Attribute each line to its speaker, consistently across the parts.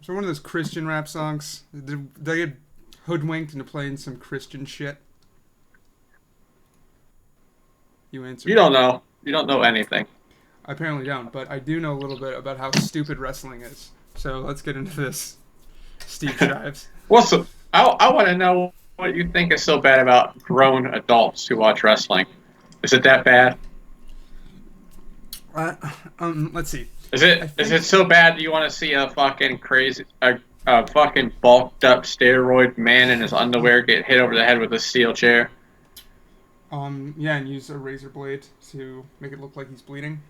Speaker 1: So one of those Christian rap songs. Did they get hoodwinked into playing some Christian shit? You answer
Speaker 2: You
Speaker 1: me.
Speaker 2: don't know. You don't know anything.
Speaker 1: I apparently don't, but I do know a little bit about how stupid wrestling is. So let's get into this, Steve Shives.
Speaker 2: What's the, I want to know what you think is so bad about grown adults who watch wrestling. Is it that bad?
Speaker 1: Uh, let's see.
Speaker 2: Is
Speaker 1: I
Speaker 2: it
Speaker 1: think
Speaker 2: so bad you want to see a fucking crazy a fucking bulked up steroid man in his underwear get hit over the head with a steel chair?
Speaker 1: yeah, and use a razor blade to make it look like he's bleeding.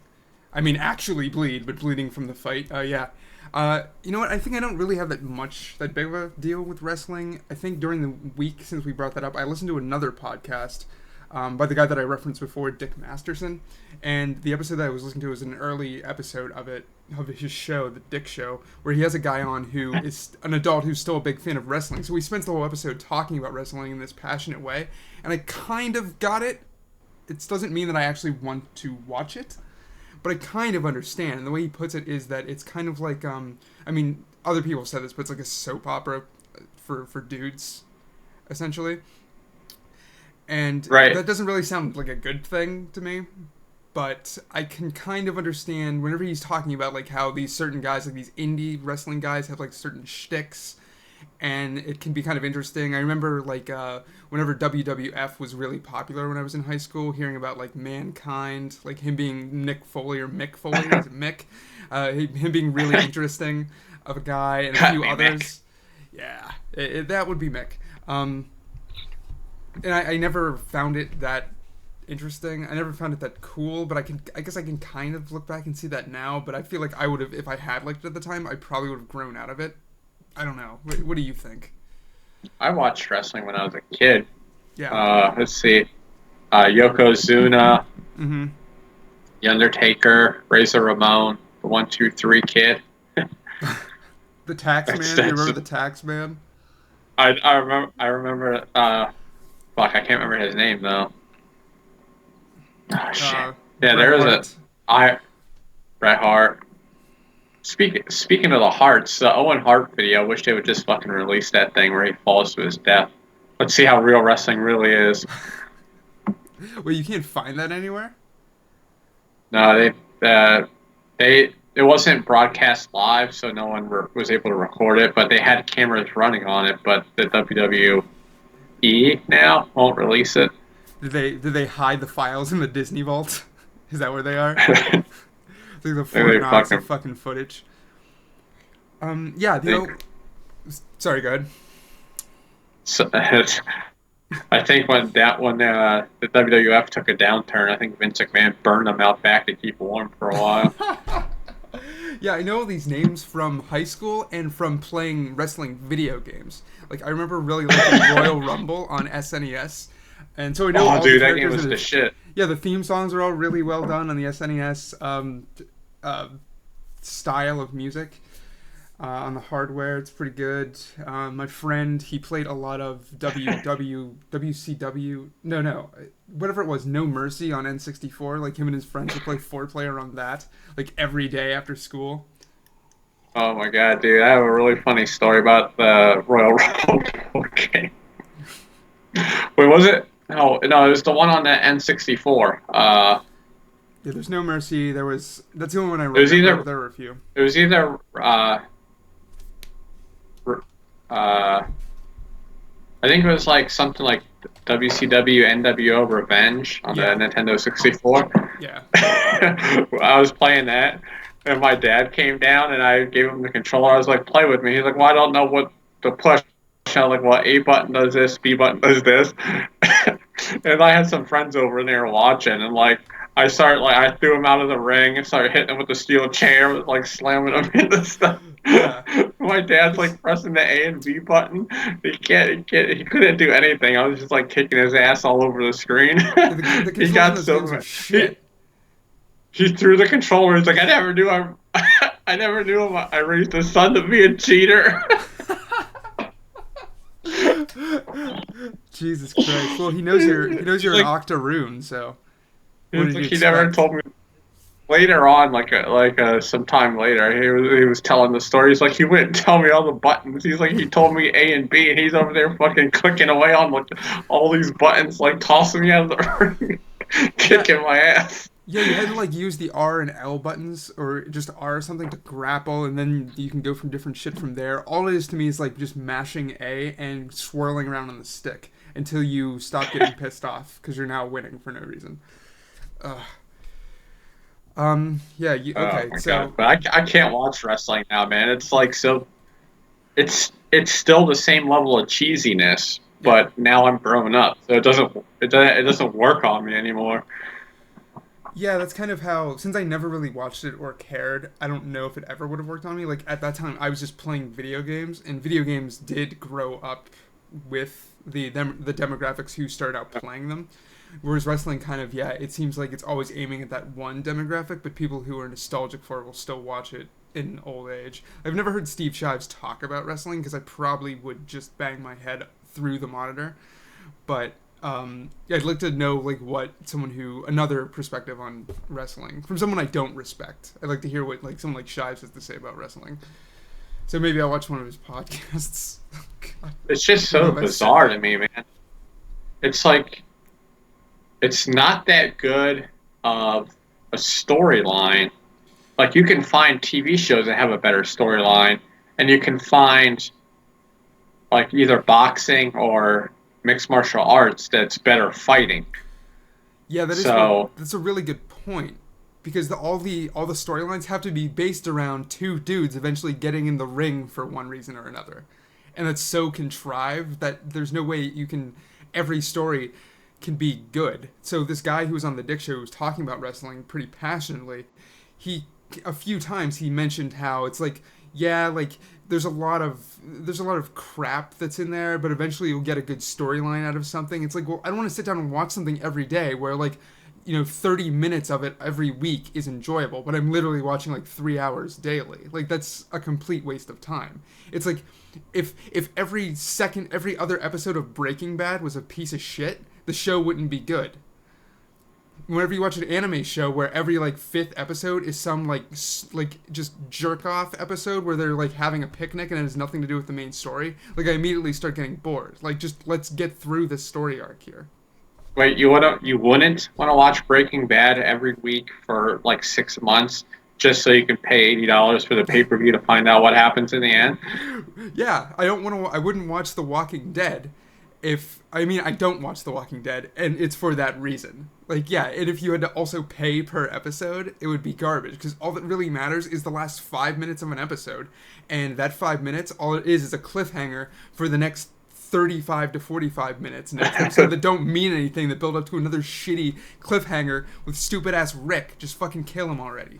Speaker 1: I mean, actually bleed, but bleeding from the fight. Yeah. You know what? I think I don't really have that big of a deal with wrestling. I think during the week since we brought that up, I listened to another podcast by the guy that I referenced before, Dick Masterson, and the episode that I was listening to was an early episode of his show, the Dick Show, where he has a guy on who is an adult who's still a big fan of wrestling. So he spends the whole episode talking about wrestling in this passionate way, and I kind of got it. It doesn't mean that I actually want to watch it, but I kind of understand. And the way he puts it is that it's kind of like, I mean, other people said this, but it's like a soap opera for dudes, essentially. And
Speaker 2: Right.
Speaker 1: that doesn't really sound like a good thing to me, but I can kind of understand whenever he's talking about like how these certain guys, like these indie wrestling guys, have like certain shticks, and it can be kind of interesting. I remember like whenever WWF was really popular when I was in high school, hearing about like Mankind, like him being Nick Foley or Mick Foley, is it Mick? Him being really interesting of a guy, and a
Speaker 2: Cut
Speaker 1: few
Speaker 2: me, Mick.
Speaker 1: others. Yeah, that would be Mick. And I never found it that interesting. I never found it that cool, but I guess I can kind of look back and see that now. But I feel like I would have, if I had liked it at the time, I probably would have grown out of it. I don't know. What do you think?
Speaker 2: I watched wrestling when I was a kid.
Speaker 1: Yeah.
Speaker 2: Let's see. Yokozuna,
Speaker 1: Mm-hmm.
Speaker 2: The Undertaker, Razor Ramon, the 1-2-3 Kid.
Speaker 1: The Tax Man. Do you
Speaker 2: That's
Speaker 1: remember the Tax Man?
Speaker 2: I remember. Fuck, I can't remember his name though. Oh shit. Yeah,
Speaker 1: Bret
Speaker 2: there was a
Speaker 1: Hart.
Speaker 2: I Bret Hart. Speaking of the hearts, the Owen Hart video. I wish they would just fucking release that thing where he falls to his death. Let's see how real wrestling really is.
Speaker 1: Well, you can't find that anywhere.
Speaker 2: No, it wasn't broadcast live, so no one was able to record it. But they had cameras running on it. But the WWE now won't release it.
Speaker 1: Did they hide the files in the Disney vault? Is that where they are?
Speaker 2: I
Speaker 1: It's like the
Speaker 2: think
Speaker 1: Fort
Speaker 2: they
Speaker 1: Knox of
Speaker 2: fucking
Speaker 1: fucking footage. Yeah.
Speaker 2: think.
Speaker 1: Sorry, go ahead.
Speaker 2: So, I think when the WWF took a downturn, I think Vince McMahon burned them out back to keep warm for a while.
Speaker 1: Yeah, I know these names from high school and from playing wrestling video games. Like I remember really liking Royal Rumble on SNES, and so I know
Speaker 2: Oh,
Speaker 1: all the
Speaker 2: dude, that game
Speaker 1: characters
Speaker 2: was
Speaker 1: in
Speaker 2: the
Speaker 1: it.
Speaker 2: shit.
Speaker 1: Yeah, the theme songs are all really well done on the SNES style of music. On the hardware, it's pretty good. My friend, he played a lot of WCW. No, whatever it was, No Mercy on N64. Like him and his friends would play 4-player on that, like every day after school.
Speaker 2: Oh my god, dude, I have a really funny story about the Royal Rumble game. Wait, was it? No, it was the one on the N64.
Speaker 1: Yeah, there's No Mercy. There was. That's the only one I
Speaker 2: It was
Speaker 1: remember.
Speaker 2: either
Speaker 1: There were a few.
Speaker 2: it was either uh, I think it was like something like WCW NWO Revenge on the
Speaker 1: Yeah,
Speaker 2: Nintendo 64.
Speaker 1: yeah.
Speaker 2: I was playing that, and my dad came down, and I gave him the controller. I was like, "Play with me." He's like, "Well, I don't know what to push." I was like, "Well, A button does this, B button does this." And I had some friends over, and they were watching, and like I threw him out of the ring and started hitting him with the steel chair, like slamming him into stuff.
Speaker 1: Yeah.
Speaker 2: My dad's like pressing the A and B button. He couldn't do anything. I was just like kicking his ass all over the screen.
Speaker 1: The
Speaker 2: He
Speaker 1: controls in
Speaker 2: got
Speaker 1: those
Speaker 2: so
Speaker 1: games are
Speaker 2: mad. He,
Speaker 1: shit.
Speaker 2: he threw the controller. He's like, I never knew I never knew I raised a son to be a cheater.
Speaker 1: Jesus Christ. Well, he knows you're an
Speaker 2: Like,
Speaker 1: octoroon, so what
Speaker 2: it's
Speaker 1: did
Speaker 2: like
Speaker 1: you
Speaker 2: he never
Speaker 1: expect?
Speaker 2: told me. later on, sometime later, he was telling the story. He's like, he wouldn't tell me all the buttons. He's like, he told me A and B, and he's over there fucking clicking away on like all these buttons, like tossing me out of the ring,
Speaker 1: Yeah,
Speaker 2: kicking my ass.
Speaker 1: yeah, you had to like use the R and L buttons or just R or something to grapple, and then you can go from different shit from there. All it is to me is like just mashing A and swirling around on the stick until you stop getting pissed off because you're now winning for no reason. Ugh. Yeah.
Speaker 2: Oh
Speaker 1: Okay.
Speaker 2: my god!
Speaker 1: So
Speaker 2: But I can't watch wrestling now, man. It's like so. It's still the same level of cheesiness,
Speaker 1: yeah.
Speaker 2: but now I'm grown up, so it doesn't work on me anymore.
Speaker 1: Yeah, that's kind of how. Since I never really watched it or cared, I don't know if it ever would have worked on me. Like at that time, I was just playing video games, and video games did grow up with the demographics who started out playing them. Whereas wrestling, kind of, yeah, it seems like it's always aiming at that one demographic, but people who are nostalgic for it will still watch it in old age. I've never heard Steve Shives talk about wrestling because I probably would just bang my head through the monitor. But yeah, I'd like to know like what someone who another perspective on wrestling from someone I don't respect. I'd like to hear what like someone like Shives has to say about wrestling. So maybe I'll watch one of his podcasts. God,
Speaker 2: It's just
Speaker 1: I don't
Speaker 2: so
Speaker 1: know if I said
Speaker 2: bizarre
Speaker 1: that.
Speaker 2: to me, man. It's like it's not that good of a storyline. Like you can find TV shows that have a better storyline, and you can find like either boxing or mixed martial arts that's better fighting.
Speaker 1: Yeah,
Speaker 2: So
Speaker 1: that's a really good point because all the storylines have to be based around two dudes eventually getting in the ring for one reason or another, and that's so contrived that there's no way you can every story can be good. So this guy who was on the Dick Show was talking about wrestling pretty passionately. He a few times he mentioned how it's like yeah like there's a lot of crap that's in there, but eventually you'll get a good storyline out of something. It's like, well, I don't want to sit down and watch something every day where like 30 minutes of it every week is enjoyable, but I'm literally watching like 3 hours daily. Like that's a complete waste of time. It's like if every other episode of Breaking Bad was a piece of shit, the show wouldn't be good. Whenever you watch an anime show where every like fifth episode is some like just jerk off episode where they're like having a picnic and it has nothing to do with the main story, like I immediately start getting bored. Like just let's get through this story arc here.
Speaker 2: wait, you wouldn't want to watch Breaking Bad every week for like 6 months just so you can pay $80 for the pay-per-view to find out what happens in the end?
Speaker 1: Yeah, I don't want to. I wouldn't watch The Walking Dead if I mean I don't watch The Walking Dead, and it's for that reason. Like yeah, and if you had to also pay per episode, it would be garbage because all that really matters is the last 5 minutes of an episode, and that 5 minutes, all it is a cliffhanger for the next 35 to 45 minutes next episode that don't mean anything that build up to another shitty cliffhanger with stupid ass Rick. Just fucking kill him already.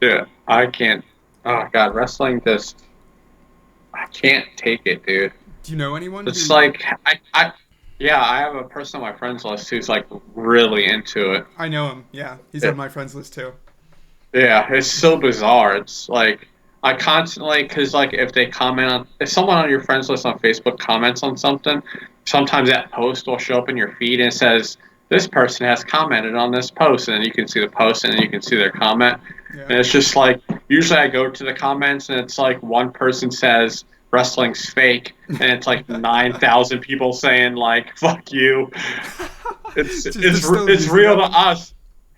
Speaker 2: Yeah, I can't. Oh god, wrestling just I can't take it, dude.
Speaker 1: Do you know anyone
Speaker 2: It's
Speaker 1: who
Speaker 2: like yeah, I have a person on my friends list who's like really into it.
Speaker 1: I know him? Yeah, he's on
Speaker 2: It
Speaker 1: my friends list too.
Speaker 2: Yeah, it's so bizarre. It's like I constantly, because like if someone on your friends list on Facebook comments on something, sometimes that post will show up in your feed and it says this person has commented on this post, and then you can see the post and then you can see their comment,
Speaker 1: Yeah.
Speaker 2: and it's just like usually I go to the comments and it's like one person says wrestling's fake, and it's like 9,000 people saying like fuck you.
Speaker 1: They're still
Speaker 2: It's
Speaker 1: using
Speaker 2: real to
Speaker 1: that.
Speaker 2: us.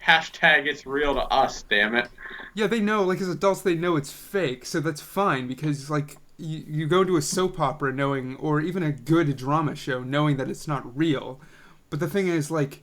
Speaker 2: Hashtag it's real to us. Damn it.
Speaker 1: Yeah, they know, like as adults, they know it's fake, so that's fine because like you go to a soap opera knowing, or even a good drama show knowing that it's not real. But the thing is, like,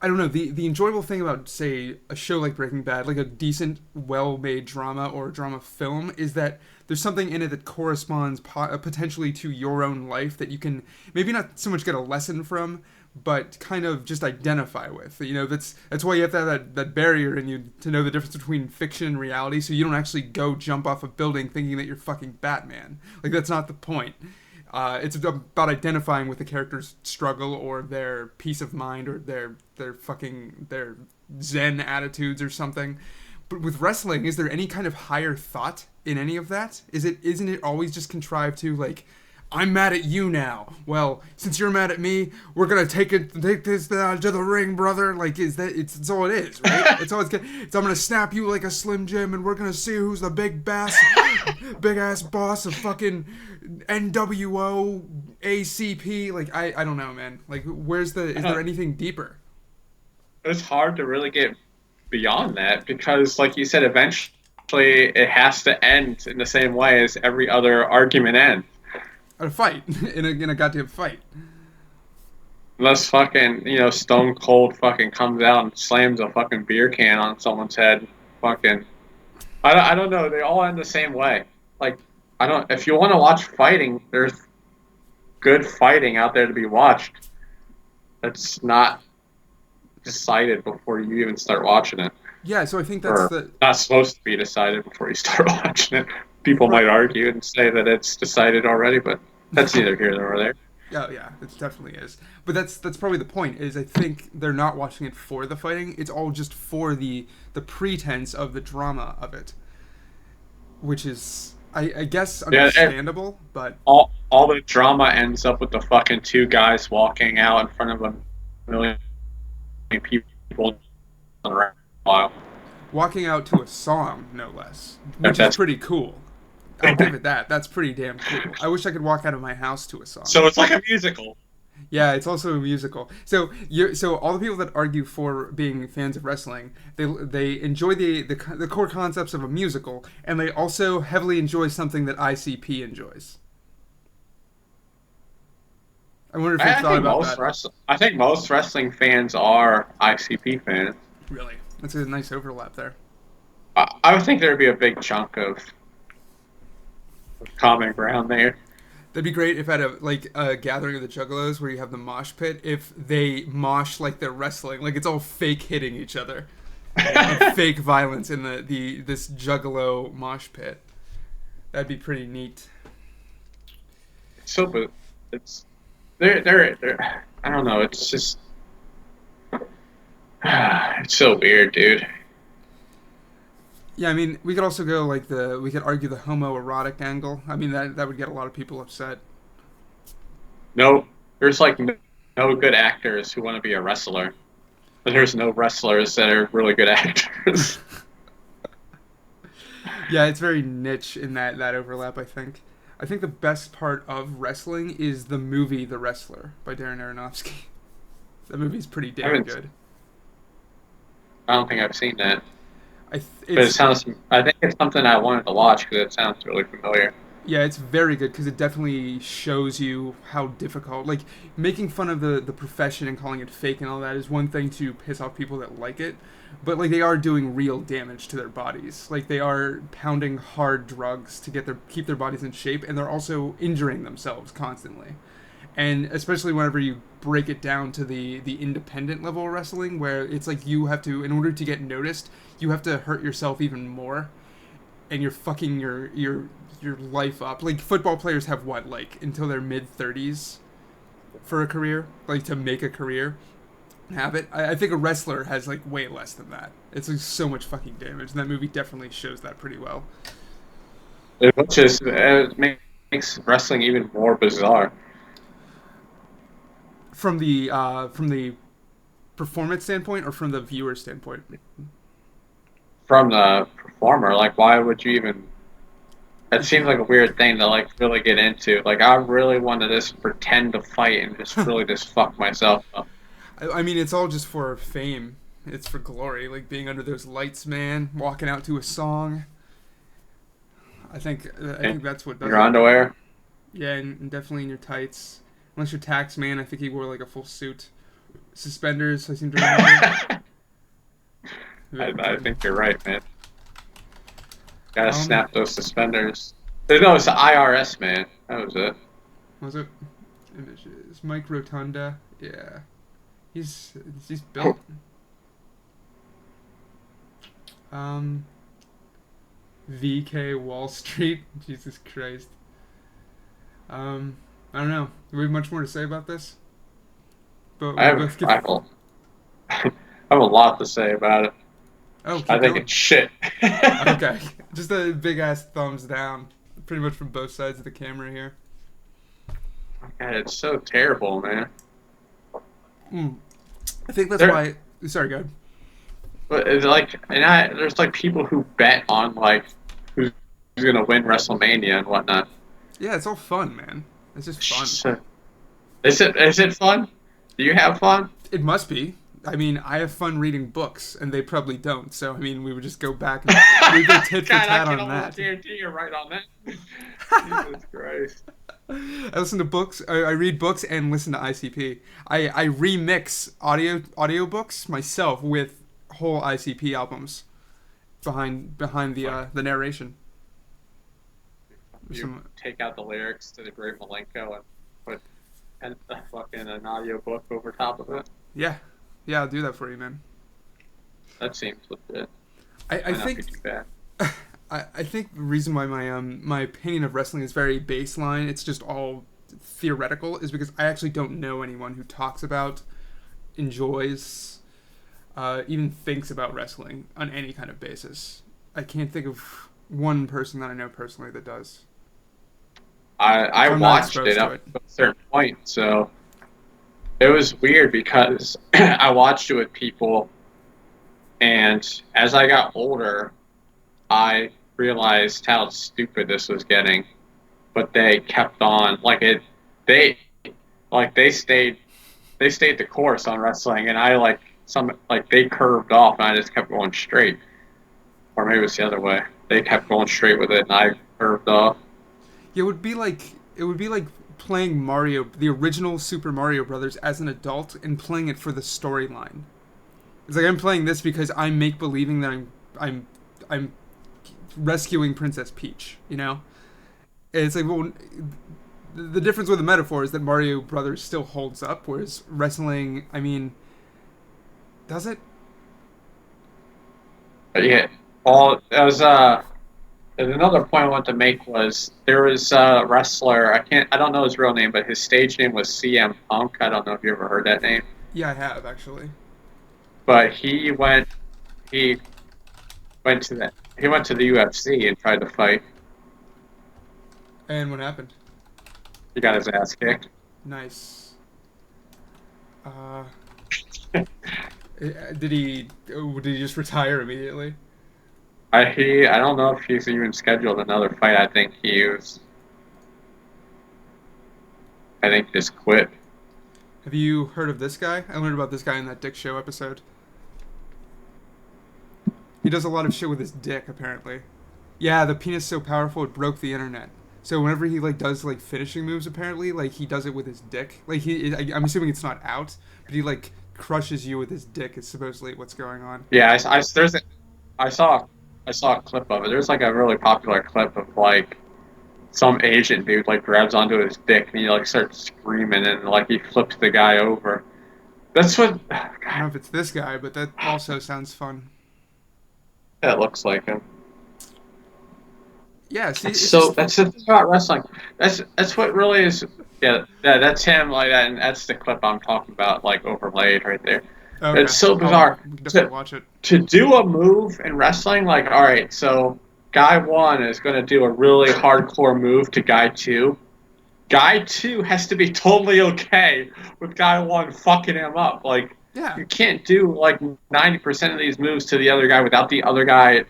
Speaker 1: I don't know, the enjoyable thing about say a show like Breaking Bad, like a decent, well-made drama or drama film, is that there's something in it that corresponds potentially to your own life that you can maybe not so much get a lesson from, but kind of just identify with. That's why you have to have that barrier in you to know the difference between fiction and reality, so you don't actually go jump off a building thinking that you're fucking Batman. Like that's not the point. It's about identifying with the character's struggle or their peace of mind or their zen attitudes or something. But with wrestling, is there any kind of higher thought in any of that? Isn't it always just contrived to like I'm mad at you now. Well, since you're mad at me, we're gonna take this to the ring, brother. Like, is that it's all it is, right? It's all it's gonna. It's I'm gonna snap you like a Slim Jim, and we're gonna see who's the big ass boss of fucking NWO ACP. Like, I don't know, man. Like, is there anything deeper?
Speaker 2: It's hard to really get beyond that because, like you said, eventually it has to end in the same way as every other argument ends.
Speaker 1: A fight in a goddamn fight.
Speaker 2: Unless fucking Stone Cold fucking comes out and slams a fucking beer can on someone's head, fucking. I don't know. They all end the same way. Like I don't. If you want to watch fighting, there's good fighting out there to be watched. It's not decided before you even start watching it.
Speaker 1: Yeah, so I think that's
Speaker 2: not supposed to be decided before you start watching it. People might argue and say that it's decided already, but that's neither here nor there.
Speaker 1: Oh yeah, it definitely is. But that's probably the point. Is I think they're not watching it for the fighting. It's all just for the pretense of the drama of it, which is I guess understandable. But
Speaker 2: all the drama ends up with the fucking two guys walking out in front of a million people around a while.
Speaker 1: Walking out to a song, no less, which is pretty cool. I'll give it that. That's pretty damn cool. I wish I could walk out of my house to a song.
Speaker 2: So it's like a musical.
Speaker 1: Yeah, it's also a musical. So all the people that argue for being fans of wrestling, they enjoy the core concepts of a musical, and they also heavily enjoy something that ICP enjoys. I wonder if you've thought about that.
Speaker 2: I think most wrestling fans are ICP fans.
Speaker 1: Really? That's a nice overlap there.
Speaker 2: I would think there would be a big chunk of common ground there.
Speaker 1: That'd be great if at a gathering of the Juggalos where you have the mosh pit, if they mosh like they're wrestling, like it's all fake hitting each other, and fake violence in this Juggalo mosh pit. That'd be pretty neat.
Speaker 2: So, but it's they're I don't know. It's just it's so weird, dude.
Speaker 1: Yeah, I mean, we could also go we could argue the homoerotic angle. I mean, that would get a lot of people upset.
Speaker 2: No, there's no good actors who want to be a wrestler. But there's no wrestlers that are really good actors.
Speaker 1: Yeah, it's very niche in that overlap, I think. I think the best part of wrestling is the movie The Wrestler by Darren Aronofsky. That movie's pretty damn good.
Speaker 2: I don't think I've seen that.
Speaker 1: But
Speaker 2: I think it's something I wanted to watch because it sounds really familiar.
Speaker 1: Yeah, it's very good because it definitely shows you how difficult. Like, making fun of the profession and calling it fake and all that is one thing to piss off people that like it, but like they are doing real damage to their bodies. Like they are pounding hard drugs to keep their bodies in shape, and they're also injuring themselves constantly. And especially whenever you break it down to the independent level of wrestling, where it's like you have to, in order to get noticed, you have to hurt yourself even more, and you're fucking your life up. Like football players have until their mid-30s for a career, like to make a career, have it. I think a wrestler has way less than that. It's so much fucking damage, and that movie definitely shows that pretty well.
Speaker 2: It makes wrestling even more bizarre.
Speaker 1: From the performance standpoint, or from the viewer standpoint?
Speaker 2: From the performer, why would you even? It seems like a weird thing to really get into. I really want to just pretend to fight and just really just fuck myself up.
Speaker 1: I mean, it's all just for fame. It's for glory, being under those lights, man, walking out to a song. I think that's what does
Speaker 2: your underwear.
Speaker 1: Yeah, and definitely in your tights. Unless you're tax man, I think he wore a full suit. Suspenders, I seem to remember.
Speaker 2: I think you're right, man. Gotta snap those suspenders. No, it's the IRS, man. That was it.
Speaker 1: Was it? Images. Mike Rotunda. Yeah. He's built. VK Wall Street. Jesus Christ. I don't know. Do we have much more to say about this? But
Speaker 2: I have a lot to say about it.
Speaker 1: Oh,
Speaker 2: I think it's shit.
Speaker 1: Okay. Just a big ass thumbs down. Pretty much from both sides of the camera here.
Speaker 2: God, it's so terrible, man.
Speaker 1: Mm. I think that's
Speaker 2: There,
Speaker 1: why. Sorry, go ahead.
Speaker 2: but it's like, there's like people who bet on like who's gonna win WrestleMania and whatnot.
Speaker 1: Yeah, it's all fun, man. It's just fun.
Speaker 2: So, is it fun? Do you have fun?
Speaker 1: It must be. I mean, I have fun reading books, and they probably don't. So, I mean, we would just go back and we go tit for
Speaker 2: God, I
Speaker 1: tat
Speaker 2: can
Speaker 1: on
Speaker 2: almost
Speaker 1: that.
Speaker 2: guarantee you're right on that. Jesus Christ.
Speaker 1: I listen to books. I read books and listen to ICP. I remix audiobooks myself with whole ICP albums behind the narration.
Speaker 2: You
Speaker 1: Some,
Speaker 2: take out the lyrics to the Great Malenko and put fucking an audio book over top of it.
Speaker 1: yeah, yeah, I'll do that for you, man.
Speaker 2: That seems legit.
Speaker 1: I
Speaker 2: Might not be
Speaker 1: think
Speaker 2: too bad.
Speaker 1: I think the reason why my opinion of wrestling is very baseline, it's just all theoretical, is because I actually don't know anyone who talks about, enjoys, even thinks about wrestling on any kind of basis. I can't think of one person that I know personally that does.
Speaker 2: I
Speaker 1: So I'm not
Speaker 2: watched it
Speaker 1: exposed to
Speaker 2: up
Speaker 1: it.
Speaker 2: to a certain point, so it was weird because I watched it with people, and as I got older, I realized how stupid this was getting. But they kept on they they stayed the course on wrestling, and I they curved off, and I just kept going straight. Or maybe it's the other way. They kept going straight with it, and I curved off.
Speaker 1: It would be like playing Mario, the original Super Mario Brothers, as an adult and playing it for the storyline. It's like I'm playing this because I'm make believing that I'm rescuing Princess Peach. You know, and it's like, well, the difference with the metaphor is that Mario Brothers still holds up, whereas wrestling, I mean, does it?
Speaker 2: But yeah, all that was and another point I wanted to make was there was a wrestler. I don't know his real name, but his stage name was CM Punk. I don't know if you ever heard that name,
Speaker 1: Yeah, I have actually.
Speaker 2: but he went to the UFC and tried to fight.
Speaker 1: And what happened?
Speaker 2: He got his ass kicked.
Speaker 1: Nice. Uh, did he just retire immediately?
Speaker 2: I don't know if he's even scheduled another fight. I think just quit.
Speaker 1: Have you heard of this guy? I learned about this guy in that Dick Show episode. He does a lot of shit with his dick, apparently. Yeah, the penis so powerful it broke the internet. So whenever he does finishing moves, apparently he does it with his dick. I'm assuming it's not out, but he crushes you with his dick. Is supposedly what's going on.
Speaker 2: Yeah, I saw I saw a clip of it. There's a really popular clip of some Asian dude grabs onto his dick and he starts screaming and he flips the guy over. That's what
Speaker 1: I don't know
Speaker 2: God,
Speaker 1: if it's this guy, but that also sounds fun.
Speaker 2: that looks like him.
Speaker 1: Yeah, see,
Speaker 2: It's
Speaker 1: it's
Speaker 2: so
Speaker 1: just
Speaker 2: that's the thing about wrestling. That's what really is. Yeah, that's him like that, and that's the clip I'm talking about, overlaid right there.
Speaker 1: okay.
Speaker 2: It's so
Speaker 1: I'll
Speaker 2: bizarre
Speaker 1: definitely
Speaker 2: to
Speaker 1: watch it.
Speaker 2: to do a move in wrestling. All right, so guy one is going to do a really hardcore move to guy two. Guy two has to be totally okay with guy one fucking him up.
Speaker 1: Yeah,
Speaker 2: You can't do 90% of these moves to the other guy without the other guy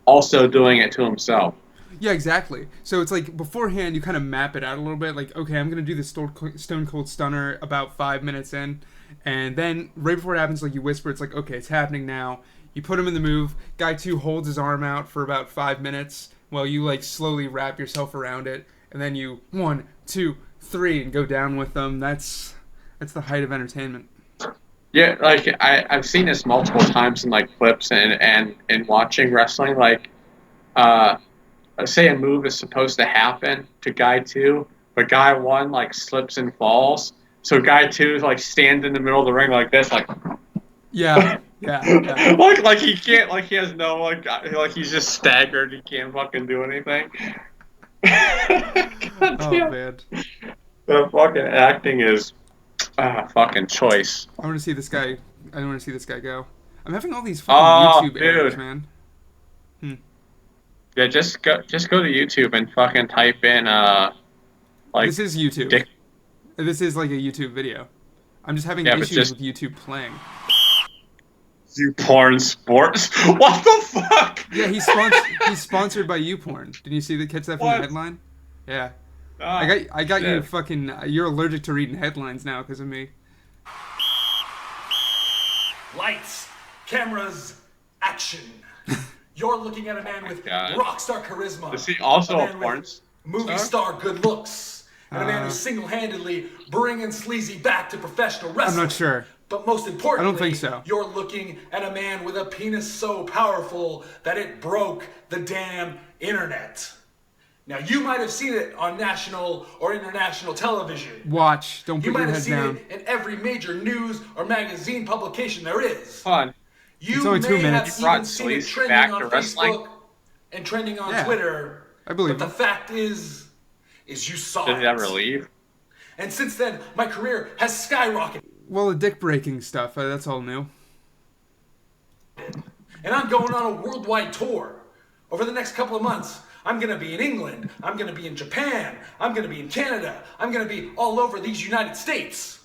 Speaker 2: also doing it to himself.
Speaker 1: yeah, exactly. So it's beforehand, you kind of map it out a little bit. Okay, I'm gonna do the Stone Cold Stunner about 5 minutes in, and then right before it happens, you whisper, it's okay, it's happening now. You put him in the move. Guy two holds his arm out for about 5 minutes while you slowly wrap yourself around it, and then you 1, 2, 3 and go down with them. That's the height of entertainment.
Speaker 2: Yeah, I've seen this multiple times in clips and watching wrestling. Uh, say a move is supposed to happen to guy two, but guy one slips and falls. So guy two stands in the middle of the ring like this,
Speaker 1: Yeah, yeah, yeah.
Speaker 2: he can't he has no he's just staggered. He can't fucking do anything. God
Speaker 1: Oh
Speaker 2: damn.
Speaker 1: man,
Speaker 2: The fucking acting is fucking choice.
Speaker 1: I want to see this guy. I want to see this guy go. I'm having all these fucking
Speaker 2: Oh,
Speaker 1: YouTube errors,
Speaker 2: dude.
Speaker 1: man. Hmm.
Speaker 2: Yeah, just go to YouTube and fucking type in
Speaker 1: This is YouTube.
Speaker 2: Dick.
Speaker 1: This is like a YouTube video. I'm just having
Speaker 2: Yeah, but
Speaker 1: issues
Speaker 2: just
Speaker 1: with YouTube playing.
Speaker 2: you porn sports. What the fuck?
Speaker 1: Yeah, he's sponsored by YouPorn. Did you see the catch that from the
Speaker 2: What?
Speaker 1: headline? Yeah.
Speaker 2: Ah,
Speaker 1: I got you
Speaker 2: shit.
Speaker 1: fucking you're allergic to reading headlines now because of me.
Speaker 3: Lights, cameras, action. You're looking at a man with
Speaker 2: God.
Speaker 3: rock star charisma.
Speaker 2: Is he also a
Speaker 3: man
Speaker 2: porn
Speaker 3: with movie star good looks. And a man who's single-handedly bringing sleazy back to professional wrestling.
Speaker 1: I'm not sure.
Speaker 3: But most importantly,
Speaker 1: I don't think so.
Speaker 3: You're looking at a man with a penis so powerful that it broke the damn internet. Now, you might have seen it on national or international television.
Speaker 1: Watch. Don't
Speaker 3: You
Speaker 1: put
Speaker 3: might
Speaker 1: your
Speaker 3: have
Speaker 1: head
Speaker 3: seen
Speaker 1: down.
Speaker 3: it in every major news or magazine publication there is.
Speaker 2: Fun.
Speaker 3: You
Speaker 1: It's only 2
Speaker 3: may
Speaker 1: minutes.
Speaker 3: have
Speaker 2: You brought
Speaker 3: even seen it
Speaker 2: sleaze
Speaker 3: trending
Speaker 2: back
Speaker 3: on
Speaker 2: to wrestling?
Speaker 3: Facebook and trending on
Speaker 1: Yeah,
Speaker 3: Twitter.
Speaker 1: I believe
Speaker 3: But the
Speaker 1: it.
Speaker 3: fact is you saw
Speaker 2: Did
Speaker 3: it.
Speaker 2: he ever leave?
Speaker 3: And since then, my career has skyrocketed.
Speaker 1: Well, the dick breaking stuff. That's all new.
Speaker 3: And I'm going on a worldwide tour. Over the next couple of months, I'm going to be in England. I'm going to be in Japan. I'm going to be in Canada. I'm going to be all over these United States.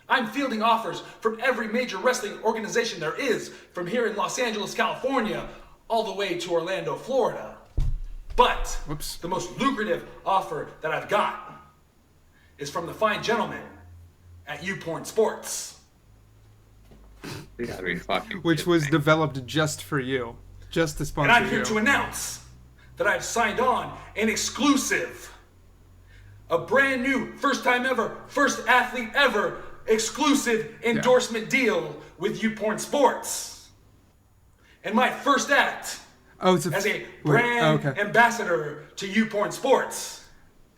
Speaker 3: I'm fielding offers from every major wrestling organization there is, from here in Los Angeles, California, all the way to Orlando, Florida. But
Speaker 1: Whoops.
Speaker 3: the most lucrative offer that I've got is from the fine gentleman at YouPorn Sports.
Speaker 2: You gotta be fucking.
Speaker 1: Which
Speaker 2: kidding
Speaker 1: was
Speaker 2: me.
Speaker 1: developed just for you. Just to
Speaker 3: And
Speaker 1: sponsor
Speaker 3: I'm here
Speaker 1: you.
Speaker 3: to announce that I've signed on an exclusive, a brand new, first time ever, first athlete ever, exclusive endorsement deal with YouPorn Sports. And my first act
Speaker 1: Oh, it's a
Speaker 3: as a
Speaker 1: wait,
Speaker 3: brand
Speaker 1: okay.
Speaker 3: ambassador to YouPorn Sports.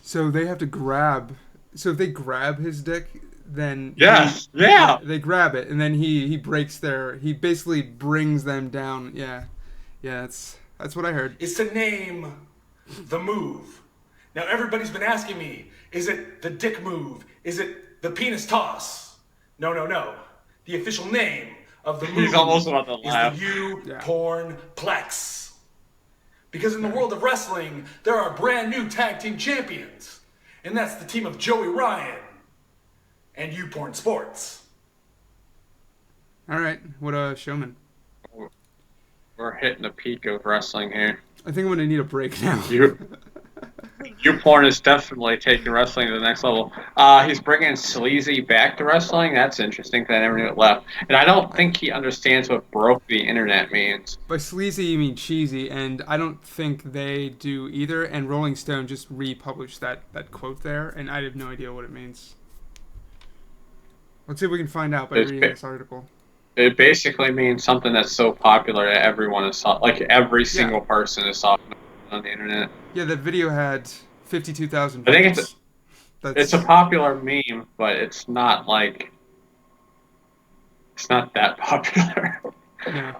Speaker 1: So they have to grab. So if they grab his dick, then
Speaker 2: Yes. Yeah.
Speaker 1: they grab it, and then he breaks their. He basically brings them down. Yeah, that's what I heard.
Speaker 3: Is to name the move. Now everybody's been asking me, is it the dick move? Is it the penis toss? No. The official name of the move
Speaker 2: He's almost about to
Speaker 3: is
Speaker 2: laugh.
Speaker 3: the U-Porn-Plex. Because in the world of wrestling, there are brand new tag team champions. And that's the team of Joey Ryan and YouPorn Sports.
Speaker 1: All right, what a showman.
Speaker 2: We're hitting the peak of wrestling here.
Speaker 1: I think I'm gonna need a break now.
Speaker 2: Your porn is definitely taking wrestling to the next level. He's bringing sleazy back to wrestling. That's interesting because I never knew it left. And I don't think he understands what broke the internet means.
Speaker 1: By sleazy, you mean cheesy, and I don't think they do either. And Rolling Stone just republished that quote there, and I have no idea what it means. Let's see if we can find out by
Speaker 2: It's
Speaker 1: reading this article.
Speaker 2: It basically means something that's so popular that everyone is like every single person is talking about it on the internet.
Speaker 1: Yeah, that video had 52,000
Speaker 2: I think
Speaker 1: views.
Speaker 2: it's a popular meme, but it's not like it's not that popular.
Speaker 1: Yeah.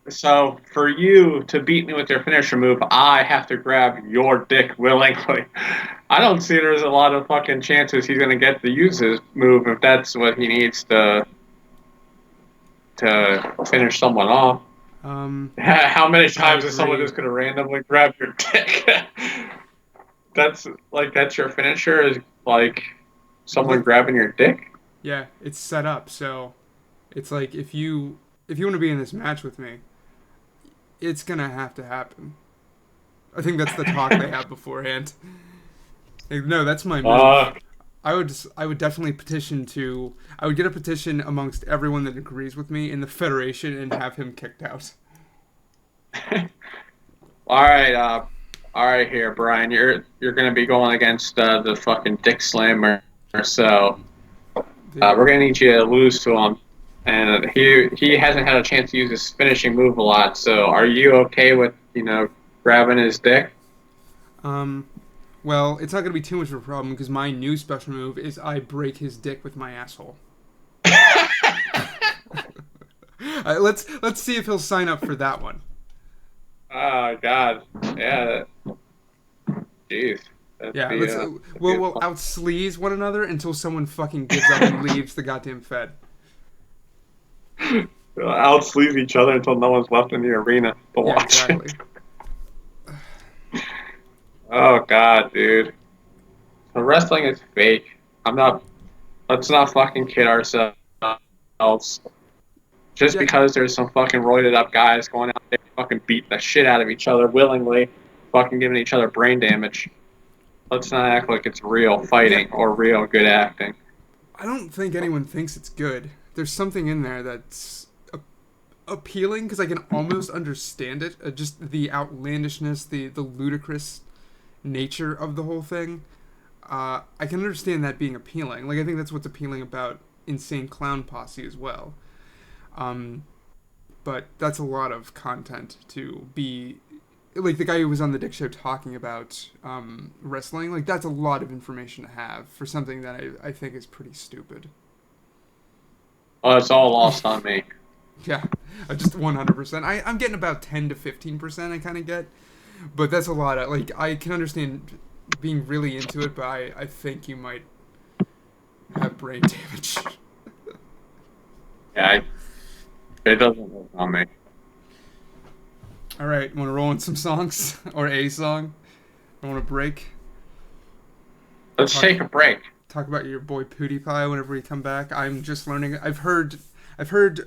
Speaker 2: So for you to beat me with your finisher move, I have to grab your dick willingly. I don't see there's a lot of fucking chances he's gonna get to use his move if that's what he needs to finish someone off. How many times is someone
Speaker 1: agree.
Speaker 2: just gonna randomly grab your dick? That's your finisher is like someone grabbing your dick?
Speaker 1: Yeah, it's set up so it's like if you want to be in this match with me, it's gonna have to happen. I think that's the talk they have beforehand. Like, no, that's my move. I would definitely I would get a petition amongst everyone that agrees with me in the federation and have him kicked out.
Speaker 2: All right, here, Brian. You're gonna be going against the fucking Dick Slammer, so we're gonna need you to lose to him. And he hasn't had a chance to use his finishing move a lot. So are you okay with grabbing his dick?
Speaker 1: Well, it's not gonna be too much of a problem because my new special move is I break his dick with my asshole. Let's see if he'll sign up for that one.
Speaker 2: Oh God, yeah. Jeez.
Speaker 1: We'll out sleaze one another until someone fucking gives up and leaves the goddamn fed.
Speaker 2: Out sleaze each other until no one's left in the arena to watch
Speaker 1: Exactly.
Speaker 2: it. Oh God, dude. The wrestling is fake. I'm not. Let's not fucking kid ourselves. Just
Speaker 1: Yeah,
Speaker 2: because there's some fucking roided up guys going out there fucking beating the shit out of each other willingly, fucking giving each other brain damage. Let's not act like it's real
Speaker 1: yeah.
Speaker 2: fighting or real good acting.
Speaker 1: I don't think anyone thinks it's good. There's something in there that's appealing because I can almost understand it. Just the outlandishness, the ludicrous nature of the whole thing. I can understand that being appealing. Like I think that's what's appealing about Insane Clown Posse as well. Um, but that's a lot of content to be like the guy who was on the Dick Show talking about wrestling. Like that's a lot of information to have for something that I think is pretty stupid.
Speaker 2: Oh, it's all lost on me.
Speaker 1: Yeah, just 100%. I'm getting about 10 to 15%. I kind of get, but that's a lot of like I can understand being really into it, but I think you might have brain damage.
Speaker 2: Yeah, it doesn't work on me.
Speaker 1: All right, want to roll in some songs or a song? I want to break.
Speaker 2: Let's take a break.
Speaker 1: Talk about your boy PewDiePie whenever we come back. I'm just learning. I've heard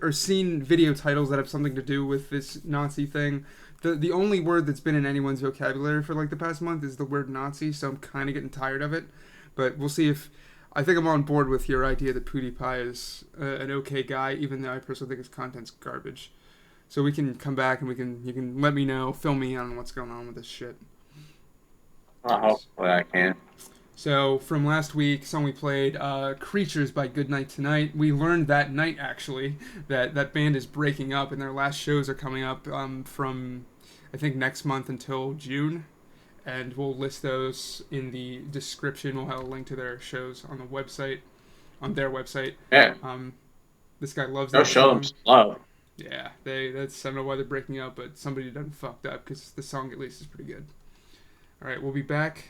Speaker 1: or seen video titles that have something to do with this Nazi thing. The only word that's been in anyone's vocabulary for like the past month is the word Nazi, so I'm kind of getting tired of it. But we'll see if I think I'm on board with your idea that PewDiePie is an okay guy, even though I personally think his content's garbage. So we can come back and you can let me know, fill me in on what's going on with this shit.
Speaker 2: Hopefully I can.
Speaker 1: So from last week, song we played, "Creatures" by Goodnight Tonight. We learned that night actually that band is breaking up, and their last shows are coming up from I think next month until June, and we'll list those in the description. We'll have a link to their shows on the website, on their website.
Speaker 2: Yeah.
Speaker 1: This guy loves
Speaker 2: Go
Speaker 1: that
Speaker 2: show
Speaker 1: song.
Speaker 2: them some love.
Speaker 1: Yeah, that's I don't know why they're breaking up, but somebody done fucked up because the song at least is pretty good. All right, we'll be back.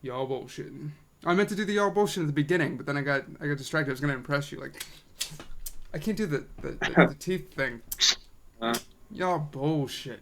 Speaker 1: Y'all bullshitting. I meant to do the y'all bullshit at the beginning, but then I got distracted. I was gonna impress you. Like, I can't do the teeth thing. Y'all bullshit.